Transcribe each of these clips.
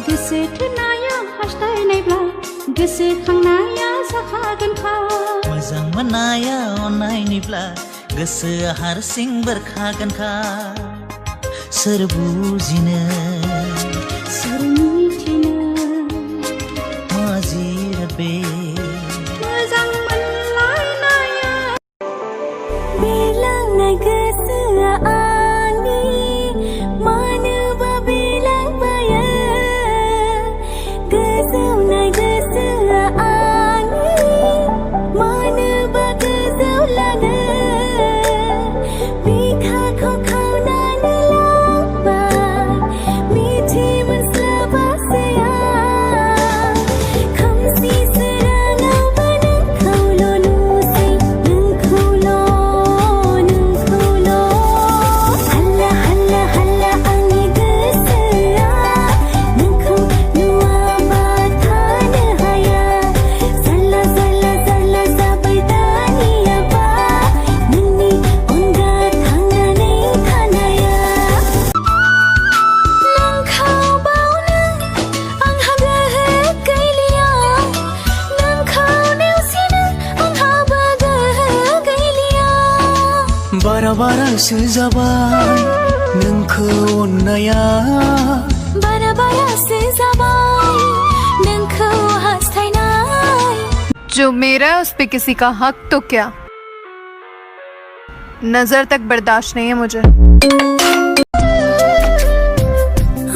गोसोथोनाया हास्थायनायब्ला गोसोखांनाया जाखागोनखा मोजां मोननाया अननायनिब्ला गोसोआ हारसिं बेरखागोनखा सोर बुजिनो सोर मिथिनो माजिर बे मोजां मोनलायनाया बेलांनाय गोसोआ आंनि मानोबा बेलांबायो गोजौनाय गोसोआ आंनि मानोबा गोजौलाङो बिखाखौ खावनानै लांबाय मिथि मोनस्लाबासैया खोमसि सोराङावबो नोंखौल' नुसै नोंखौल' हाल्ला हाल्ला हाल्ला आंनि गोसोआ नोंखौ नुवाबा थानो हाया जाल्ला जाल्ला जाल्ला जाबाय दानियाबा नोंनि अनगा थांनानै थानाया नोंखौ बावनो आंहा गोहो गैलिया नोंखौ नेवसिनो आंहाबो गोहो गैलिया बारा बारासो जाबाय नोंखौ अननाया बारा बारासो जाबाय नोंखौ हास्थायनाय जो मेरा है उस पे किसी का हक तो क्या नजर तक बर्दाश्त नहीं है मुझे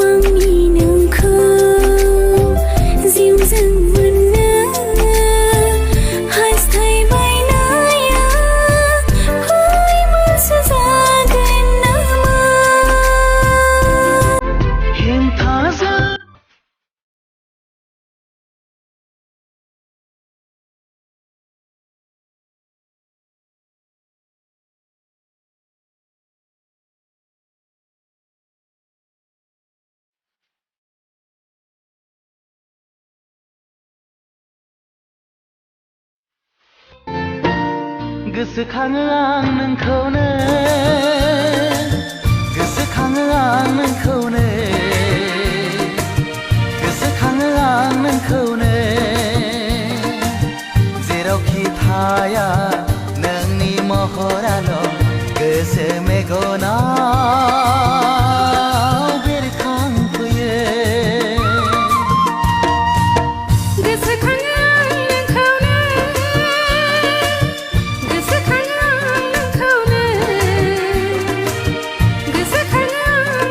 आंनि नोंखौ जिउजों मोननो हास्थायबायनाया मोनसे जागोन नामा हेंथा जा गोसोखाङो आं नोंखौनो गोसोखाङो आं नोंखौनो गोसोखाङो आं नोंखौनो जेरावखि थाया नोंनि महराल' गोसो मेगनाव बेरखांफैयो गोसोखाङो नोंखौनो गोसोखाङो नोंखौनो गोसोखाङो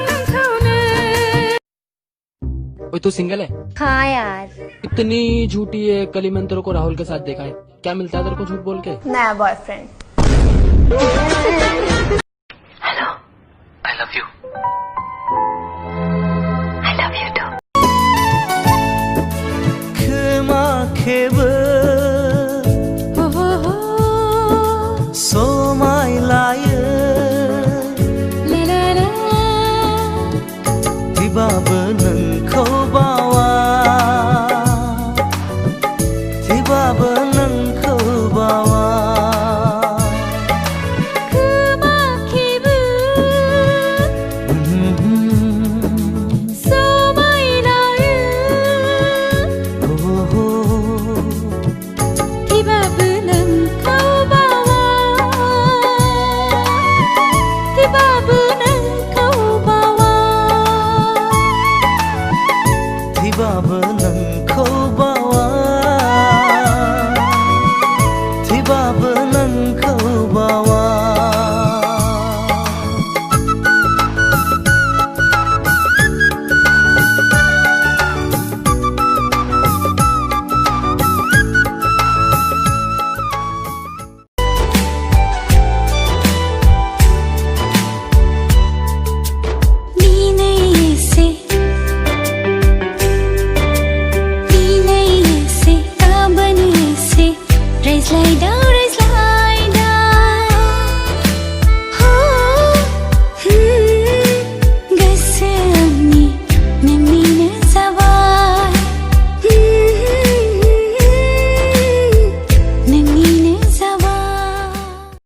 नोंखौनो ओए तू सिंगल है? हाँ यार इतनी झूठी है। कल ही मैंने तेरे को राहुल के साथ देखा है। क्या मिलता है तेरे को झूठ बोल के? नया boyfriend I love you. I love you too खोमा खेबो समाय लायो थेबाबो नोंखौ बावा थेबाबो नोंखौ बावा खोमा खेबो समाय लायो थेबाबो नोंखौ बावा थेबाबो नोंखौ बावा थेबाबो